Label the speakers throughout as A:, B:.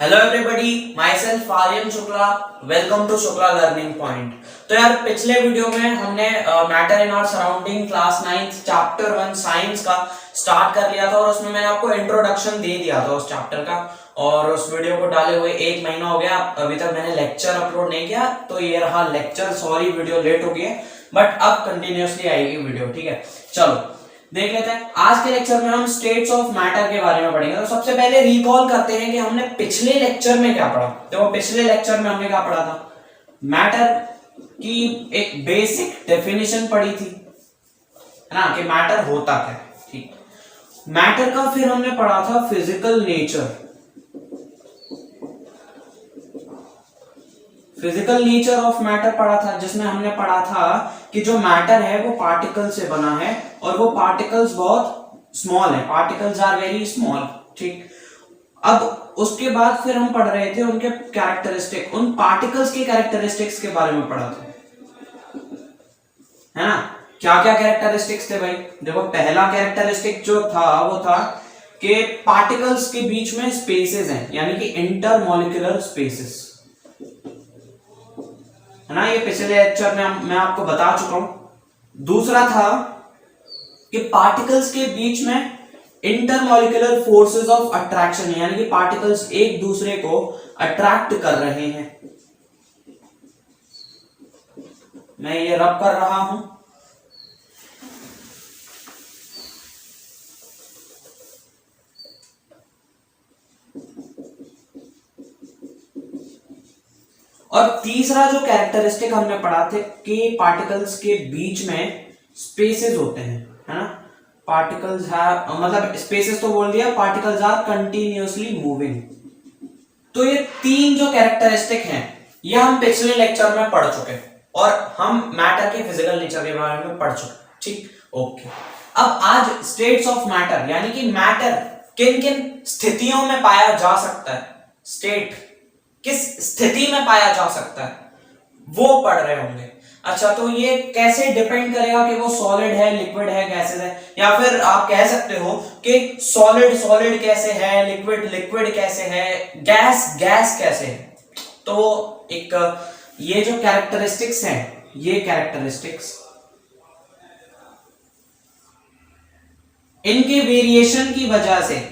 A: Hello everybody, myself Aryan Shukla. Welcome to Shukla learning point. तो यार पिछले वीडियो में हमने matter in our surrounding class 9 chapter 1 science का स्टार्ट कर लिया था और उसमें मैंने आपको इंट्रोडक्शन दे दिया था उस चैप्टर का। और उस वीडियो को डाले हुए 1 महीना हो गया, अभी तक मैंने लेक्चर अपलोड नहीं किया, तो ये रहा लेक्चर। सॉरी वीडियो लेट हो गई है, बट अब कंटिन्यूअसली आएगी वीडियो। ठीक है, चलो देख लेते हैं। आज के लेक्चर में हम स्टेट्स ऑफ मैटर के बारे में पढ़ेंगे। तो सबसे पहले रिकॉल करते हैं कि हमने पिछले लेक्चर में क्या पढ़ा। तो पिछले लेक्चर में हमने क्या पढ़ा था? मैटर की एक बेसिक डेफिनेशन पढ़ी थी, है ना, कि मैटर होता क्या है। ठीक, मैटर का फिर हमने पढ़ा था physical nature. Physical nature of matter पढ़ा था, जिसमें हमने पढ़ा था कि जो मैटर है वो पार्टिकल से बना है और वो पार्टिकल्स बहुत स्मॉल है। Particles are very small. ठीक, अब उसके बाद फिर हम पढ़ रहे थे उनके कैरेक्टरिस्टिक, उन पार्टिकल्स के कैरेक्टरिस्टिक्स के बारे में पढ़ा था, है ना। क्या क्या कैरेक्टरिस्टिक्स थे भाई? देखो, पहला कैरेक्टरिस्टिक जो था वो था कि पार्टिकल्स के बीच में स्पेसेस हैं, यानी कि इंटरमॉलिक्यूलर स्पेसेस, है ना। ये पिछले लेक्चर में मैं आपको बता चुका हूं। दूसरा था कि पार्टिकल्स के बीच में इंटरमॉलिक्यूलर फोर्सेस ऑफ अट्रैक्शन, यानी कि पार्टिकल्स एक दूसरे को अट्रैक्ट कर रहे हैं। मैं ये रब कर रहा हूं। और तीसरा जो कैरेक्टरिस्टिक हमने पढ़ा थे कि पार्टिकल्स के बीच में स्पेसेस होते हैं, है ना। पार्टिकल्स हैव, मतलब स्पेसेस तो बोल दिया, पार्टिकल्स आर कंटिन्यूअसली मूविंग। तो ये तीन जो कैरेक्टरिस्टिक हैं ये हम पिछले लेक्चर में पढ़ चुके हैं और हम मैटर के फिजिकल नेचर के बारे में पढ़ चुके। ठीक, ओके। अब आज स्टेट्स ऑफ मैटर, यानी कि मैटर किन किन स्थितियों में पाया जा सकता है, स्टेट किस स्थिति में पाया जा सकता है, वो पढ़ रहे होंगे। अच्छा, तो ये कैसे डिपेंड करेगा कि वो सॉलिड है, लिक्विड है, गैसेस है, या फिर आप कह सकते हो कि सॉलिड सॉलिड कैसे है, लिक्विड लिक्विड कैसे है, गैस गैस कैसे है। तो एक ये जो कैरेक्टरिस्टिक्स हैं, ये कैरेक्टरिस्टिक्स, इनके वेरिएशन की वजह से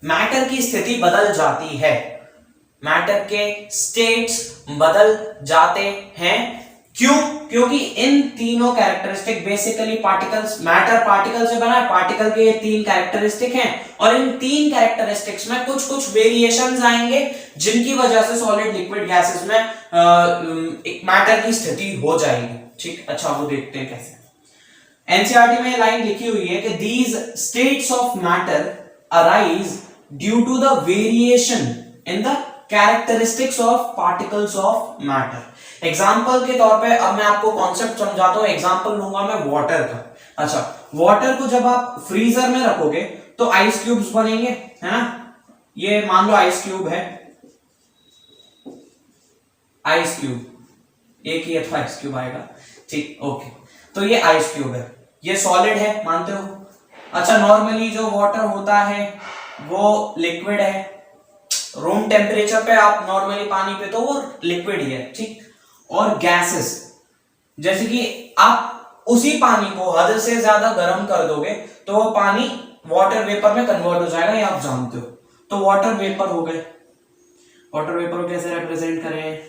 A: मैटर की स्थिति बदल जाती है, मैटर के स्टेट्स बदल जाते हैं। क्यों? क्योंकि इन तीनों characteristic basically particles, matter particle से बना है, पार्टिकल के ये तीन कैरेक्टरिस्टिक हैं और इन तीन कैरेक्टरिस्टिक्स में कुछ कुछ वेरिएशंस आएंगे जिनकी वजह से सॉलिड लिक्विड गैसेस में एक मैटर की स्थिति हो जाएगी। ठीक, अच्छा वो देखते हैं कैसे। एनसीईआरटी में लाइन लिखी हुई है कि these states of matter arise due to the variation in the characteristics of particles of matter. Example के तौर पे अब मैं आपको कॉन्सेप्ट समझाता हूं। एग्जाम्पल लूंगा मैं वाटर का। अच्छा, वाटर को जब आप फ्रीजर में रखोगे तो आइस क्यूब्स बनेंगे, है ना। ये मान लो आइस क्यूब है, आइस क्यूब, एक ही तो आइस क्यूब आएगा। ठीक, ओके। तो ये आइस क्यूब है, ये सॉलिड है, मानते हो। अच्छा, नॉर्मली जो वाटर होता है वो लिक्विड है, रूम टेम्परेचर पे आप नॉर्मली पानी पे तो वो लिक्विड ही है। ठीक, और गैसेस, जैसे कि आप उसी पानी को हद से ज्यादा गर्म कर दोगे तो वो पानी वाटर वेपर में कन्वर्ट हो जाएगा, ये आप जानते हो। तो वाटर वेपर हो गए। वाटर वेपर को कैसे रिप्रेजेंट करें?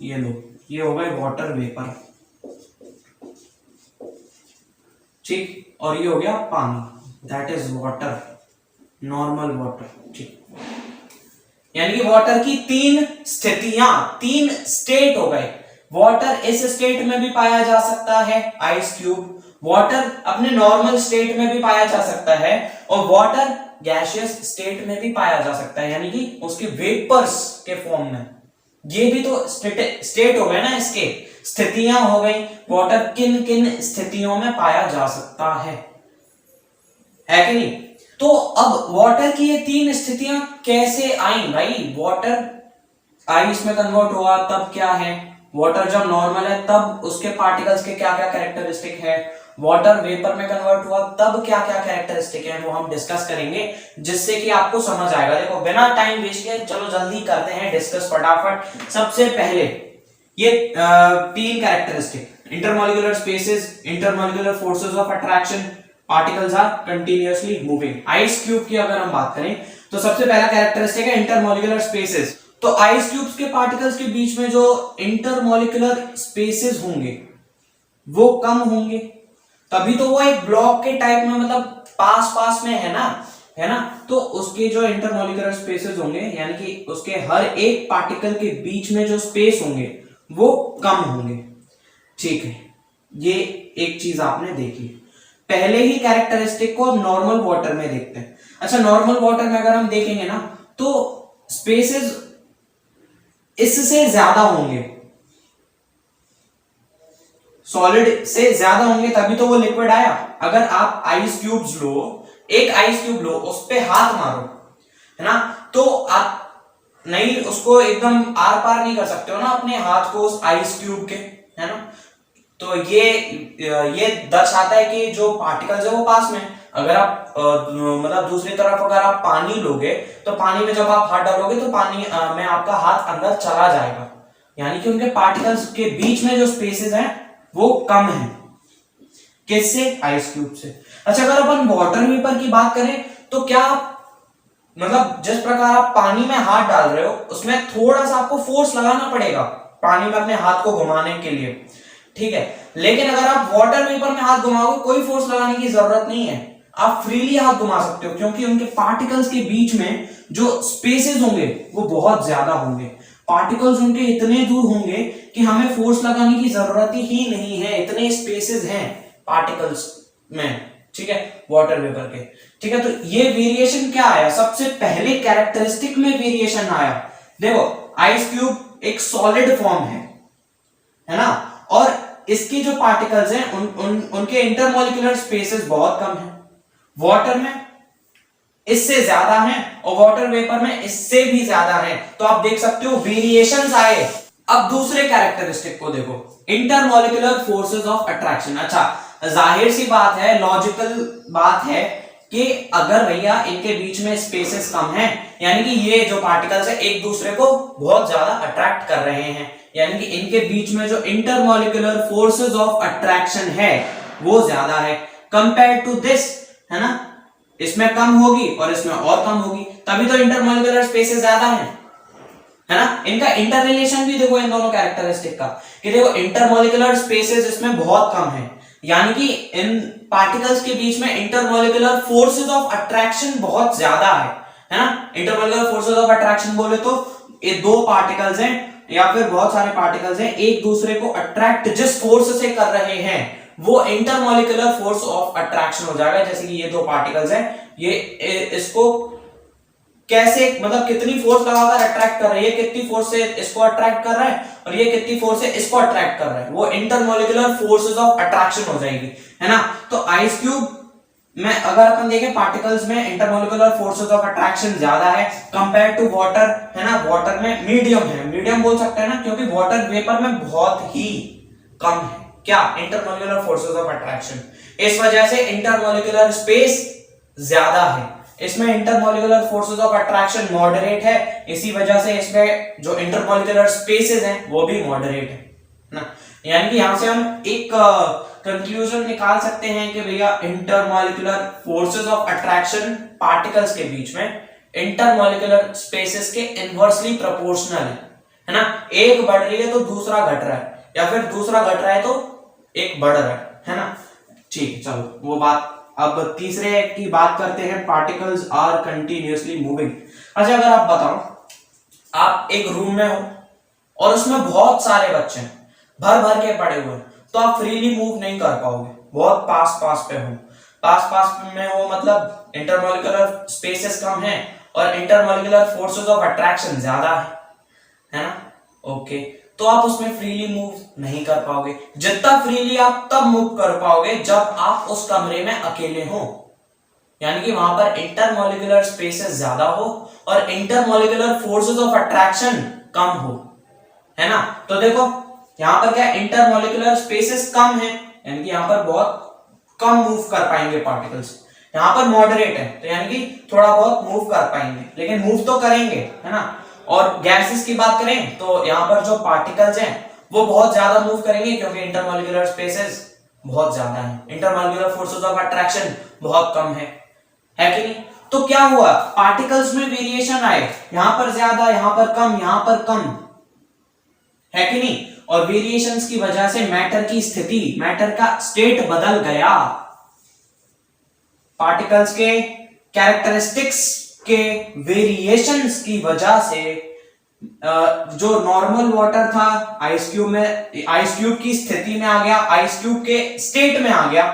A: ये लो, ये हो गए वाटर वेपर। ठीक, और ये हो गया पानी, that is water, normal water. ठीक, यानी कि वाटर की तीन स्थितियां, तीन स्टेट हो गए। वाटर इस स्टेट में भी पाया जा सकता है, आइस क्यूब। वाटर अपने नॉर्मल स्टेट में भी पाया जा सकता है और वाटर गैसियस स्टेट में भी पाया जा सकता है, यानी कि उसके वेपर्स के फॉर्म में। ये भी तो स्टेट हो गए ना, इसके स्थितियां हो गई। वाटर किन किन स्थितियों में पाया जा सकता है कि नहीं। तो अब वाटर की ये तीन स्थितियां कैसे आई भाई? वाटर आइस में कन्वर्ट हुआ तब क्या है, वाटर जब नॉर्मल है तब उसके पार्टिकल्स के क्या क्या कैरेक्टरिस्टिक है, वाटर वेपर में कन्वर्ट हुआ तब क्या क्या कैरेक्टरिस्टिक है वो हम डिस्कस करेंगे, जिससे कि आपको समझ आएगा। देखो बिना टाइम वेस्ट किए चलो जल्दी करते हैं डिस्कस फटाफट। सबसे पहले ये तीन characteristic, intermolecular spaces, intermolecular forces of attraction, particles are continuously moving. Ice cube की अगर हम बात करें तो सबसे पहला कैरेक्टरिस्टिक है इंटरमॉलिक्यूलर स्पेसेस। तो आइस क्यूब्स के पार्टिकल्स के बीच में जो इंटरमॉलिक्यूलर स्पेसेस होंगे वो कम होंगे, तभी तो वो एक ब्लॉक के टाइप में मतलब पास पास में है ना, तो उसके जो इंटरमॉलिक्यूलर स्पेसेस होंगे यानी कि उसके हर एक पार्टिकल के बीच में जो स्पेस होंगे वो कम होंगे। ठीक है, ये एक चीज आपने देखी। पहले ही कैरेक्टरिस्टिक को नॉर्मल वाटर में देखते हैं। अच्छा, नॉर्मल वाटर में अगर हम देखेंगे ना तो स्पेसेस इससे ज्यादा होंगे, सॉलिड से ज्यादा होंगे, तभी तो वो लिक्विड आया। अगर आप आइस क्यूब्स लो, एक आइस क्यूब लो, उस पे हाथ मारो, है ना, तो आप नहीं उसको एकदम आर पार नहीं कर सकते हो ना अपने हाथ को उस आइस क्यूब के, है ना। तो ये दर्शाता है कि जो पार्टिकल्स है वो पास में। अगर आप मतलब दूसरी तरफ अगर आप पानी लोगे तो पानी में जब आप हाथ डालोगे तो पानी में आपका हाथ अंदर चला जाएगा, यानी कि उनके पार्टिकल्स के बीच में जो स्पेसेस हैं वो कम है। किससे? आइस क्यूब से। अच्छा, अगर अपन वाटर वेपर की बात करें तो क्या मतलब जिस प्रकार आप पानी में हाथ डाल रहे हो उसमें थोड़ा सा आपको फोर्स लगाना पड़ेगा पानी में अपने हाथ को घुमाने के लिए, ठीक है। लेकिन अगर आप वाटर वेपर में हाथ घुमाओगे कोई फोर्स लगाने की जरूरत नहीं है, आप फ्रीली हाथ घुमा सकते हो, क्योंकि उनके पार्टिकल्स के बीच में जो स्पेसेस होंगे वो बहुत ज्यादा होंगे। पार्टिकल्स उनके इतने दूर होंगे कि हमें फोर्स लगाने की जरूरत ही नहीं है, इतने स्पेसेस हैं पार्टिकल्स में, ठीक है, वाटर वेपर के। ठीक है, तो ये वेरिएशन क्या आया? सबसे पहले कैरेक्टरिस्टिक में वेरिएशन आया। देखो आइस क्यूब एक सॉलिड फॉर्म है ना, और इसके जो पार्टिकल्स हैं उनके इंटरमॉलिक्यूलर स्पेसेस बहुत कम है। वाटर में इससे ज्यादा है और वाटर वेपर में इससे भी ज्यादा है। तो आप देख सकते हो वेरिएशंस आए। अब दूसरे कैरेक्टरिस्टिक को देखो, इंटरमॉलिक्यूलर फोर्सेस ऑफ अट्रैक्शन। अच्छा, जाहिर सी बात है, लॉजिकल बात है कि अगर भैया इनके बीच में स्पेसेस कम हैं, यानी कि ये जो पार्टिकल्स है एक दूसरे को बहुत ज्यादा अट्रैक्ट कर रहे हैं, यानी कि इनके बीच में जो इंटरमॉलिक्यूलर फोर्सेस ऑफ अट्रैक्शन है वो ज्यादा है कंपेयर टू दिस, है ना। इसमें कम होगी और इसमें और कम होगी, तभी तो इंटरमॉलिक्यूलर स्पेसेस ज्यादा है ना। इनका इंटर रिलेशन भी देखो इन दोनों कैरेक्टरिस्टिक का, कि देखो इंटरमॉलिक्यूलर स्पेसेस इसमें बहुत कम है, यानी कि इन पार्टिकल्स के बीच में इंटरमॉलिक्यूलर फोर्सेस ऑफ अट्रैक्शन बहुत ज्यादा है ना। इंटरमॉलिक्यूलर फोर्सेस ऑफ अट्रैक्शन बोले तो ये दो पार्टिकल्स हैं या फिर बहुत सारे पार्टिकल्स हैं, एक दूसरे को अट्रैक्ट जिस फोर्स से कर रहे हैं वो इंटरमॉलिक्यूलर फोर्स ऑफ अट्रैक्शन हो जाएगा। जैसे कि ये दो पार्टिकल्स हैं, ये इसको कैसे मतलब कितनी फोर्स लगाकर अट्रैक्ट कर रही है, कितनी फोर्स से इसको अट्रैक्ट कर रहा है और ये कितनी फोर्स से इसको अट्रैक्ट कर रहा है, वो इंटरमॉलिक्यूलर फोर्सेस ऑफ अट्रैक्शन हो जाएगी, है ना। तो आइस क्यूब में अगर अपन देखें पार्टिकल्स में इंटरमॉलिक्यूलर फोर्सेस ऑफ अट्रैक्शन ज्यादा है कंपेयर टू वाटर, है ना। वाटर में मीडियम है, मीडियम बोल सकते हैं ना, क्योंकि वाटर वेपर में बहुत ही कम है क्या, इंटरमॉलिक्यूलर फोर्सेस ऑफ अट्रैक्शन। इस वजह से इंटरमॉलिक्यूलर स्पेस ज्यादा है, इसमें intermolecular forces of attraction moderate है, इसी वजह से इसमें जो इंटरमॉलिक्यूलर स्पेसेस हैं वो भी मॉडरेट है ना। यानी कि यहां से हम एक कंक्लूजन निकाल सकते हैं कि भैया intermolecular forces of attraction particles के बीच में इंटरमॉलिक्यूलर स्पेसेस के इनवर्सली प्रोपोर्शनल है ना। एक बढ़ रही है तो दूसरा घट रहा है, या फिर दूसरा घट रहा है तो एक बढ़ रहा है ना। ठीक, चलो वो बात। अब तीसरे की बात करते हैं, पार्टिकल्स आर कंटिन्यूअसली मूविंग। अच्छा, अगर आप बताओ आप एक रूम में हो और उसमें बहुत सारे बच्चे हैं, भर भर के पड़े हुए हैं, तो आप फ्रीली मूव नहीं कर पाओगे, बहुत पास पास पे हो, पास पास में हो मतलब इंटरमॉलिक्यूलर स्पेसेस कम है और इंटरमॉलिक्यूलर फोर्सेस ऑफ अट्रैक्शन ज्यादा है ना। ओके, तो आप उसमें फ्रीली मूव नहीं कर पाओगे। जितना फ्रीली आप तब मूव कर पाओगे जब आप उस कमरे में अकेले हो, यानी कि वहां पर इंटरमॉलिक्यूलर स्पेसेस ज्यादा हो और इंटरमॉलिक्यूलर फोर्सेस ऑफ अट्रैक्शन कम हो, है ना। तो देखो यहां पर क्या इंटरमॉलिक्यूलर स्पेसेस कम है, यानी कि यहां पर बहुत कम मूव कर पाएंगे पार्टिकल्स। यहाँ पर मॉडरेट है तो यानी कि थोड़ा बहुत मूव कर पाएंगे, लेकिन मूव तो करेंगे, है ना। और गैसेस की बात करें तो यहाँ पर जो पार्टिकल्स हैं वो बहुत ज्यादा मूव करेंगे, क्योंकि इंटरमॉलिक्यूलर स्पेसेस बहुत ज्यादा है, इंटरमॉलिक्यूलर फोर्सेस ऑफ अट्रैक्शन बहुत कम है कि नहीं। तो क्या हुआ, पार्टिकल्स में वेरिएशन आए, यहां पर ज्यादा, यहां पर कम, यहां पर कम, है कि नहीं। और वेरिएशंस की वजह से मैटर की स्थिति, मैटर का स्टेट बदल गया। पार्टिकल्स के कैरेक्टरिस्टिक्स के वेरिएशंस की वजह से जो नॉर्मल वाटर था आइस क्यूब में, आइस क्यूब की स्थिति में आ गया, आइस क्यूब के स्टेट में आ गया।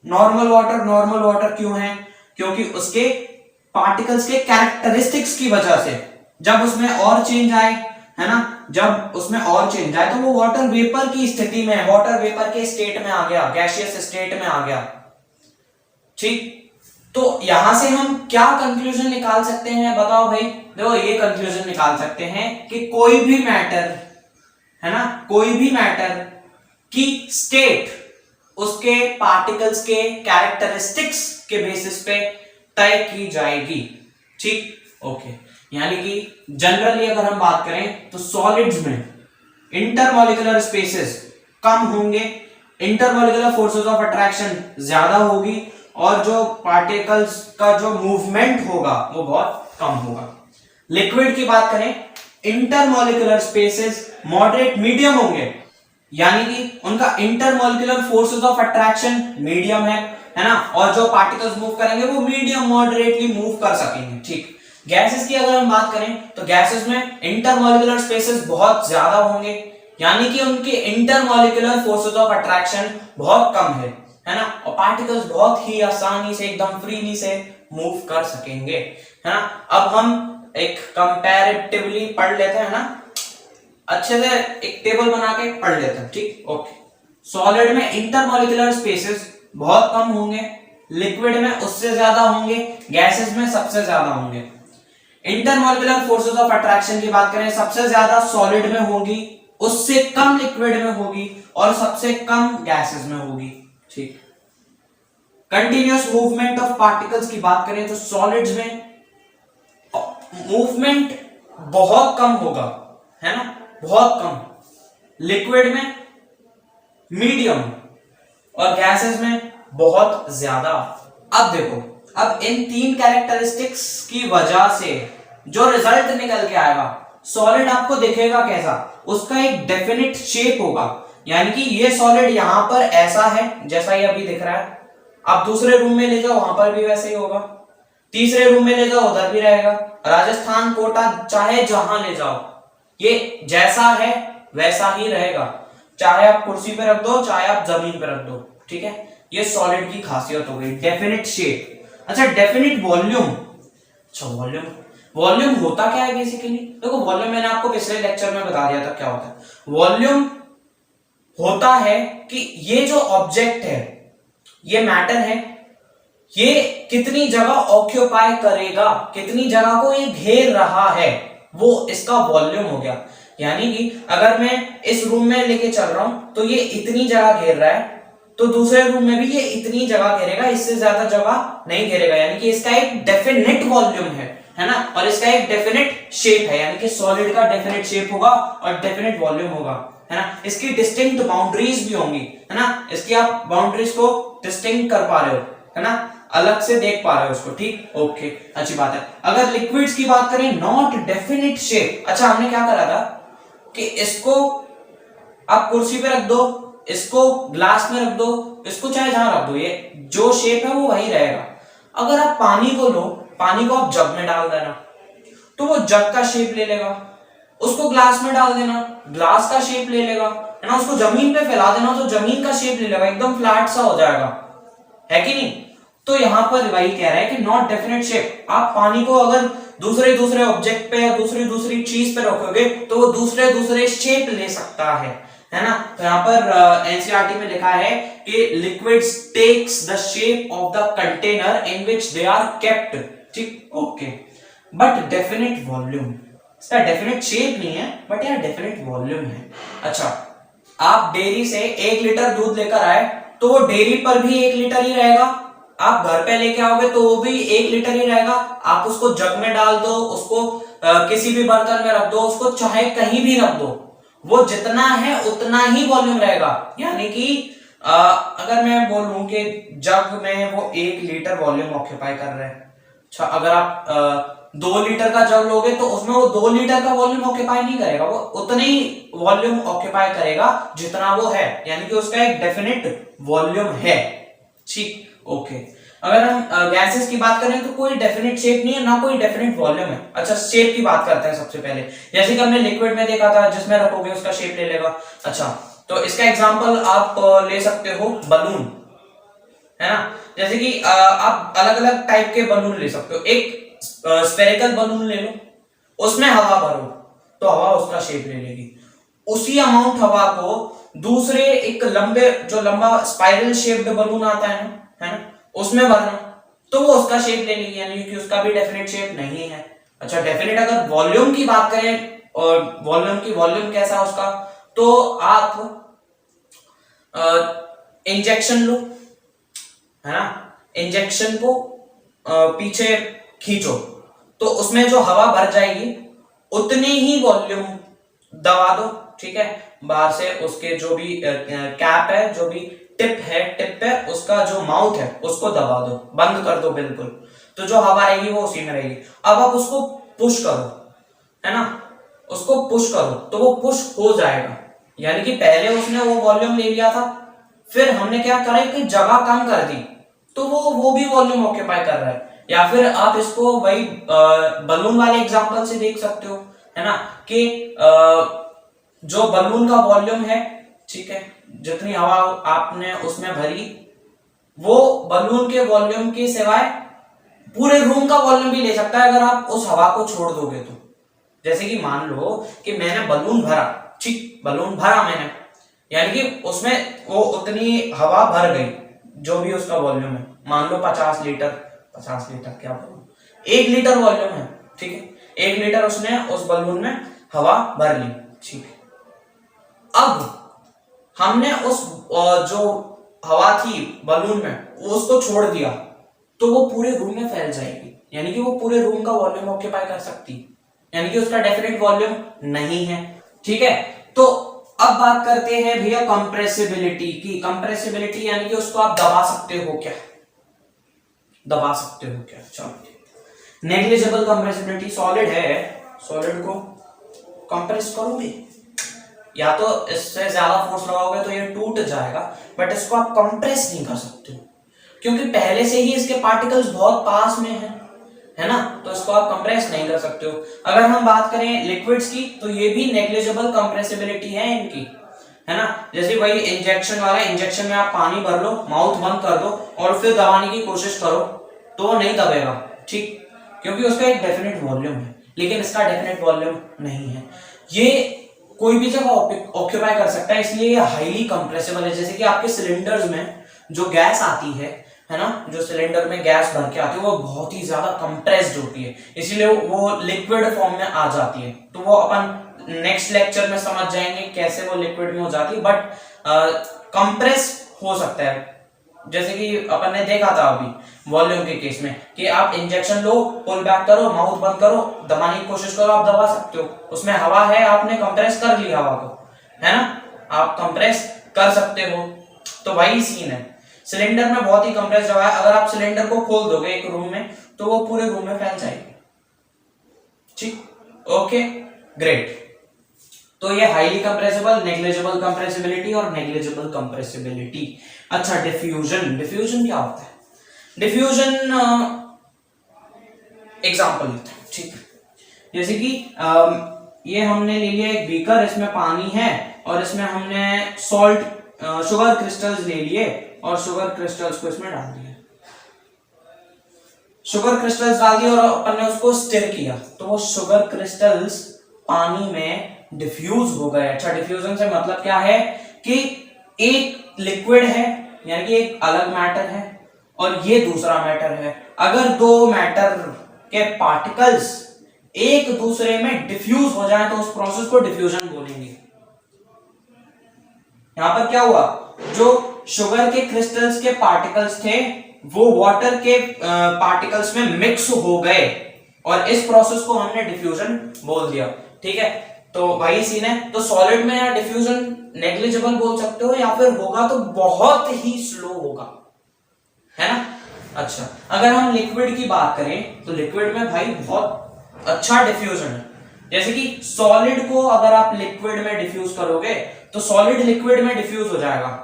A: नॉर्मल वाटर क्यों है, क्योंकि उसके पार्टिकल्स के कैरेक्टरिस्टिक्स की वजह से जब उसमें और चेंज आए, है ना, जब उसमें और चेंज आए तो वो वाटर वेपर की स्थिति में, वाटर वेपर के स्टेट में आ गया, गैसियस स्टेट में आ गया। ठीक, तो यहां से हम क्या कंक्लूजन निकाल सकते हैं, बताओ भाई। देखो ये कंक्लूजन निकाल सकते हैं कि कोई भी मैटर, है ना, कोई भी मैटर की स्टेट उसके पार्टिकल्स के कैरेक्टरिस्टिक्स के बेसिस पे तय की जाएगी। ठीक, ओके। यानी कि जनरली अगर हम बात करें तो सॉलिड्स में इंटरमॉलिक्यूलर स्पेसेस कम होंगे, इंटरमॉलिक्यूलर फोर्सेस ऑफ अट्रैक्शन ज्यादा होगी, और जो पार्टिकल्स का जो मूवमेंट होगा वो बहुत कम होगा। लिक्विड की बात करें, इंटरमॉलिक्यूलर स्पेसेस मॉडरेट मीडियम होंगे, यानी कि उनका intermolecular forces of attraction medium है ना, और जो पार्टिकल्स मूव करेंगे वो मीडियम मॉडरेटली मूव कर सकेंगे। ठीक, गैसेस की अगर हम बात करें तो गैसेस में इंटरमॉलिक्यूलर स्पेसेस बहुत ज्यादा होंगे, यानी कि उनके इंटरमॉलिक्यूलर फोर्सेस ऑफ अट्रैक्शन बहुत कम है ना, और पार्टिकल्स बहुत ही आसानी से, एकदम फ्रीली से मूव कर सकेंगे, है ना। अब हम एक कंपैरेटिवली पढ़ लेते हैं ना, अच्छे से एक टेबल बना के पढ़ लेते हैं। ठीक, ओके। सॉलिड में इंटरमॉलिक्यूलर स्पेसेस बहुत कम होंगे, लिक्विड में उससे ज्यादा होंगे, गैसेस में सबसे ज्यादा होंगे। इंटरमॉलिक्यूलर फोर्सेस ऑफ अट्रैक्शन की बात करें, सबसे ज्यादा सॉलिड में होगी, उससे कम लिक्विड में होगी, और सबसे कम गैसेस में होगी। ठीक, कंटिन्यूअस मूवमेंट ऑफ पार्टिकल्स की बात करें तो सॉलिड्स में मूवमेंट बहुत कम होगा, है ना, बहुत कम, लिक्विड में मीडियम, और गैसेस में बहुत ज्यादा। अब देखो, अब इन तीन कैरेक्टरिस्टिक्स की वजह से जो रिजल्ट निकल के आएगा, सॉलिड आपको दिखेगा कैसा, उसका एक डेफिनेट शेप होगा, यानी कि ये सॉलिड यहां पर ऐसा है जैसा ये अभी दिख रहा है, आप दूसरे रूम में ले जाओ वहां पर भी वैसे ही होगा, तीसरे रूम में ले जाओ उधर भी रहेगा, राजस्थान, कोटा, चाहे जहां ले जाओ ये जैसा है वैसा ही रहेगा, चाहे आप कुर्सी पे रख दो, चाहे आप जमीन पे रख दो। ठीक है, ये सॉलिड की खासियत हो गई, डेफिनेट शेप। अच्छा, डेफिनेट वॉल्यूम। अच्छा, वॉल्यूम होता क्या है बेसिकली, देखो वॉल्यूम मैंने आपको पिछले लेक्चर में बता दिया था क्या होता है। वॉल्यूम होता है कि ये जो ऑब्जेक्ट है, ये मैटर है, ये कितनी जगह ऑक्यूपाई करेगा, कितनी जगह को ये घेर रहा है, वो इसका वॉल्यूम हो गया। यानी कि अगर मैं इस रूम में लेके चल रहा हूं तो ये इतनी जगह घेर रहा है, तो दूसरे रूम में भी ये इतनी जगह घेरेगा, इससे ज्यादा जगह नहीं घेरेगा, यानी कि इसका एक डेफिनेट वॉल्यूम है ना, और इसका एक डेफिनेट शेप है, यानी कि सॉलिड का डेफिनेट शेप होगा और डेफिनेट वॉल्यूम होगा, है ना। इसकी डिस्टिंक्ट बाउंड्रीज भी होंगी, है ना, इसकी आप बाउंड्रीज को डिस्टिंक्ट कर पा रहे हो, है ना, अलग से देख पा रहे हो उसको। ठीक, ओके, अच्छी बात है। अगर लिक्विड्स की बात करें, नॉट डेफिनेट शेप। अच्छा, हमने क्या करा था कि इसको आप कुर्सी पे रख दो, इसको ग्लास में रख दो, इसको चाहे जहां रख दो, ये जो शेप है वो वही रहेगा। अगर आप पानी को लो, पानी को आप जग में डाल देना तो वो जग का शेप ले लेगा, उसको ग्लास में डाल देना, ग्लास का शेप ले लेगा, है ना, उसको जमीन पे फैला देना तो जमीन का शेप ले लेगा, एकदम फ्लैट सा हो जाएगा, है कि नहीं। तो यहां पर वही कह रहा है कि नॉट डेफिनेट शेप। आप पानी को अगर दूसरे ऑब्जेक्ट पे या दूसरी चीज पे रखोगे तो वो दूसरे शेप ले सकता है ना। तो यहाँ पर एनसीईआरटी में लिखा है कि liquids takes the shape of the container in which they are kept. ठीक, ओके, बट डेफिनेट वॉल्यूम, इसका डेफिनेट शेप नहीं है बट यार डेफिनेट वॉल्यूम है। अच्छा, आप डेयरी से 1 लीटर दूध लेकर आए तो वो डेयरी पर भी 1 लीटर ही रहेगा, आप घर पे लेके आओगे तो वो भी 1 लीटर ही रहेगा। आप उसको जग में डाल दो, उसको किसी भी बर्तन में रख दो, उसको चाहे कहीं भी रख दो, वो जितना है उतना ही वॉल्यूम रहेगा। यानी कि अगर मैं बोलूं कि जग में वो 1 लीटर वॉल्यूम ऑक्यूपाई कर रहे हैं, अच्छा अगर आप 2 लीटर का जग लोगे तो उसमें वो 2 लीटर का वॉल्यूम ऑक्यूपाई नहीं करेगा, वो उतने ही वॉल्यूम ऑक्यूपाई करेगा जितना वो है, यानी कि उसका एक डेफिनेट वॉल्यूम है। ठीक, ओके। अगर हम गैसेस की बात करें तो कोई डेफिनेट शेप नहीं है, ना कोई डेफिनेट वॉल्यूम है। अच्छा, शेप की बात करते हैं सबसे पहले। जैसे कि हमने लिक्विड में देखा था, जिसमें रखोगे उसका शेप ले लेगा। अच्छा, तो इसका एग्जांपल आप ले सकते हो बलून, है ना। जैसे कि आप अलग अलग टाइप के बलून ले सकते हो। एक स्फेरिकल बलून ले लो, उसमें हवा भरो तो हवा उसका शेप ले लेगी। उसी अमाउंट हवा को दूसरे एक लंबा स्पाइरल शेप्ड बलून आता है ना, उसमें भरना तो वो उसका शेप ले लेगी, यानी कि उसका भी डेफिनेट शेप नहीं है। अच्छा, डेफिनेट अगर वॉल्यूम की बात करें, और वॉल्यूम कैसा है उसका, तो आप इंजेक्शन लो, है ना, इंजेक्शन को पीछे खींचो तो उसमें जो हवा भर जाएगी उतनी ही वॉल्यूम दबा दो, ठीक है। बाहर से उसके जो भी कैप है, जो भी टिप पे उसका जो माउथ है उसको दबा दो, बंद कर दो बिल्कुल, तो जो हवा रहेगी वो उसी में रहेगी। अब आप उसको पुश करो, है ना, उसको पुश करो तो वो पुश हो जाएगा, यानी कि पहले उसने वो वॉल्यूम ले लिया था, फिर हमने क्या करा कि जगह कम कर दी तो वो भी वॉल्यूम ऑक्यूपाई कर रहा है। या फिर आप इसको वही बलून वाले एग्जांपल से देख सकते हो, है ना, कि जो बलून का वॉल्यूम है, ठीक है, जितनी हवा आपने उसमें भरी, वो बलून के वॉल्यूम के सिवाय पूरे रूम का वॉल्यूम भी ले सकता है अगर आप उस हवा को छोड़ दोगे तो। जैसे कि मान लो कि मैंने बलून भरा, ठीक, बलून भरा मैंने, यानी कि उसमें वो उतनी हवा भर गई जो भी उसका वॉल्यूम है। मान लो 50 लीटर क्या बोलूं, 1 लीटर वॉल्यूम है, ठीक है, 1 लीटर उसने उस बलून में हवा भर ली, ठीक है। अब हमने उस जो हवा थी बलून में उसको छोड़ दिया तो वो पूरे रूम में फैल जाएगी, यानी कि वो पूरे रूम का वॉल्यूम ऑक्यूपाई कर सकती, यानी कि उसका डेफिनेट वॉल्यूम नहीं है, ठीक है। तो अब बात करते हैं भैया कंप्रेसिबिलिटी की। कंप्रेसिबिलिटी यानी कि उसको आप दबा सकते हो क्या, दबा सकते हो क्या। चलो, नेग्लिजिबल कंप्रेसिबिलिटी, सॉलिड है, सॉलिड को कंप्रेस करोगे या तो इससे ज्यादा फोर्स लगाओगे तो ये टूट जाएगा, बट इसको आप कंप्रेस नहीं कर सकते हो क्योंकि पहले से ही इसके पार्टिकल्स बहुत पास में है ना, तो इसको आप कंप्रेस नहीं कर सकते हो। अगर हम बात करें लिक्विड्स की तो ये भी नेग्लिजिबल कंप्रेसिबिलिटी है इनकी, है ना। जैसे वही इंजेक्शन वाला, इंजेक्शन में आप पानी भर लो, माउथ बंद कर दो और फिर दबाने की कोशिश करो तो वो नहीं दबेगा, ठीक, क्योंकि उसका एक डेफिनेट वॉल्यूम है, लेकिन इसका डेफिनेट वॉल्यूम नहीं है। ये कोई भी जगह ऑक्यूपाई कर सकता है, इसलिए ये हाईली कंप्रेसिबल है। जैसे कि आपके सिलेंडर्स में जो गैस आती है ना, जो सिलेंडर में गैस भर के आती है वो बहुत ही ज्यादा कंप्रेस्ड होती है, इसीलिए वो लिक्विड फॉर्म में आ जाती है। तो वो अपन नेक्स्ट लेक्चर में समझ जाएंगे कैसे वो लिक्विड में हो जाती है, बट कंप्रेस हो सकता है। जैसे कि अपन ने देखा था अभी वॉल्यूम के केस में कि आप इंजेक्शन लो, पुल बैक करो, माउथ बंद करो, दबाने की कोशिश करो, आप दबा सकते हो, उसमें हवा है, आपने कंप्रेस कर ली हवा को, है ना, आप कंप्रेस कर सकते हो। तो वही सीन है, सिलेंडर में बहुत ही कंप्रेस हवा है, अगर आप सिलेंडर को खोल दोगे एक रूम में तो वो पूरे रूम में फैल जाएगी, ठीक, ओके, ग्रेट। तो ये हाईली कंप्रेसिबल, नेग्लिजिबल कंप्रेसिबिलिटी और नेग्लिजिबल कंप्रेसिबिलिटी। अच्छा, डिफ्यूजन, डिफ्यूजन क्या होता है? डिफ्यूजन एग्जांपल लेते हैं, ठीक, जैसे कि ये हमने ले लिया एक बीकर, इसमें पानी है और इसमें हमने सॉल्ट शुगर क्रिस्टल्स ले लिए और शुगर क्रिस्टल्स को इसमें डाल दिया, शुगर क्रिस्टल्स डाल दिए और अपन ने उसको स्टिर किया तो वो शुगर क्रिस्टल्स पानी में डिफ्यूज हो गए। अच्छा, डिफ्यूजन से मतलब क्या है कि एक लिक्विड है, यानी कि एक अलग मैटर है और ये दूसरा मैटर है। अगर दो मैटर के पार्टिकल्स एक दूसरे में डिफ्यूज हो जाए तो उस प्रोसेस को डिफ्यूजन बोलेंगे। यहां पर क्या हुआ, जो शुगर के क्रिस्टल्स के पार्टिकल्स थे वो वाटर के पार्टिकल्स में मिक्स हो गए और इस प्रोसेस को हमने डिफ्यूजन बोल दिया। ठीक है, तो वही सीन है। तो सॉलिड में यार डिफ्यूजन नेग्लिजिबल बोल सकते हो या फिर होगा तो बहुत ही स्लो होगा, है ना। अच्छा, अगर हम लिक्विड की बात करें तो लिक्विड में भाई बहुत अच्छा डिफ्यूजन है। जैसे कि सॉलिड को अगर आप लिक्विड में डिफ्यूज करोगे तो सॉलिड लिक्विड में डिफ्यूज हो जाएगा,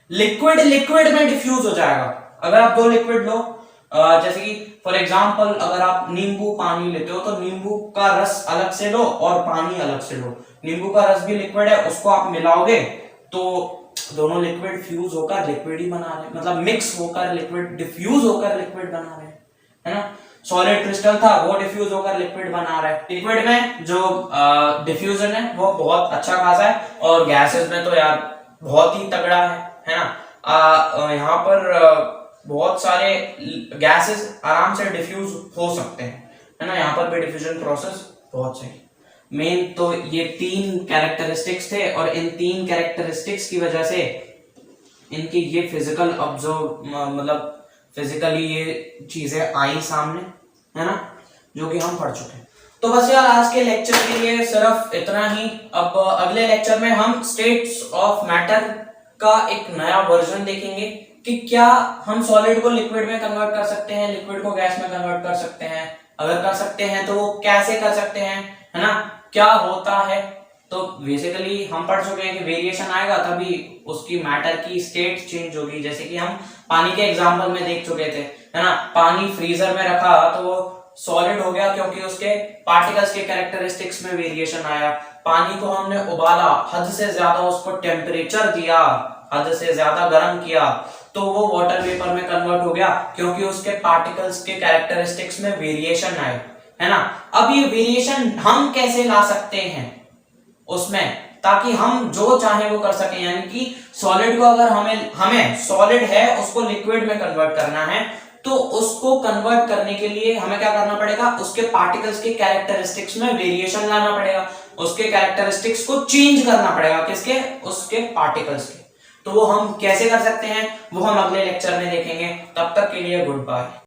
A: लिक्विड लिक्विड में डिफ्यूज हो जाएगा। अगर आप दो लिक्विड लो, जैसे कि फॉर एग्जांपल अगर आप नींबू पानी लेते हो तो नींबू का रस अलग से लो और पानी अलग से लो, नींबू का रस भी लिक्विड है, उसको आप मिलाओगे तो दोनों लिक्विड फ्यूज होकर लिक्विड ही बना रहे हैं, मतलब मिक्स होकर लिक्विड, डिफ्यूज होकर लिक्विड बना रहे हैं, है ना। सॉलिड क्रिस्टल था वो डिफ्यूज होकर लिक्विड बना रहा है। लिक्विड में जो डिफ्यूजन है वो बहुत अच्छा खासा है और गैसेस में तो यार बहुत ही तगड़ा है ना। यहाँ पर बहुत सारे गैसेस आराम से डिफ्यूज हो सकते हैं, है ना। यहाँ पर भी डिफ्यूजन प्रोसेस बहुत सही। मेन तो ये तीन कैरेक्टरिस्टिक्स थे और इन तीन कैरेक्टरिस्टिक्स की वजह से इनके ये फिजिकल ऑब्जर्व मतलब फिजिकली ये चीजें आई सामने, है ना, जो कि हम पढ़ चुके हैं। तो बस यार आज के लेक्चर के लिए सिर्फ इतना ही। अब अगले लेक्चर में हम स्टेट्स ऑफ मैटर का एक नया वर्जन देखेंगे कि क्या हम सॉलिड को लिक्विड में कन्वर्ट कर सकते हैं, लिक्विड को गैस में कन्वर्ट कर सकते हैं, अगर कर सकते हैं तो वो कैसे कर सकते हैं, है ना, क्या होता है। तो बेसिकली हम पढ़ चुके हैं कि वेरिएशन आएगा तभी उसकी मैटर की स्टेट चेंज होगी। जैसे कि हम पानी के एग्जांपल में देख चुके थे, है ना, पानी फ्रीजर में रखा तो वो सॉलिड हो गया क्योंकि उसके पार्टिकल्स के कैरेक्टरिस्टिक्स में वेरिएशन आया। पानी को हमने उबाला, हद से ज्यादा उसको टेम्परेचर दिया, हद से ज्यादा गर्म किया तो वो वाटर वेपर में कन्वर्ट हो गया क्योंकि उसके पार्टिकल्स के कैरेक्टरिस्टिक्स में वेरिएशन आए, है ना। अब ये वेरिएशन हम कैसे ला सकते हैं उसमें, ताकि हम जो चाहे वो कर सकें। यानी कि सॉलिड को अगर हमें सॉलिड है उसको लिक्विड में कन्वर्ट करना है तो उसको कन्वर्ट करने के लिए हमें क्या करना पड़ेगा, उसके पार्टिकल्स के कैरेक्टरिस्टिक्स में वेरिएशन लाना पड़ेगा, उसके कैरेक्टरिस्टिक्स को चेंज करना पड़ेगा, किसके, उसके पार्टिकल्स के। तो वो हम कैसे कर सकते हैं वो हम अगले लेक्चर में देखेंगे। तब तक के लिए गुड बाय।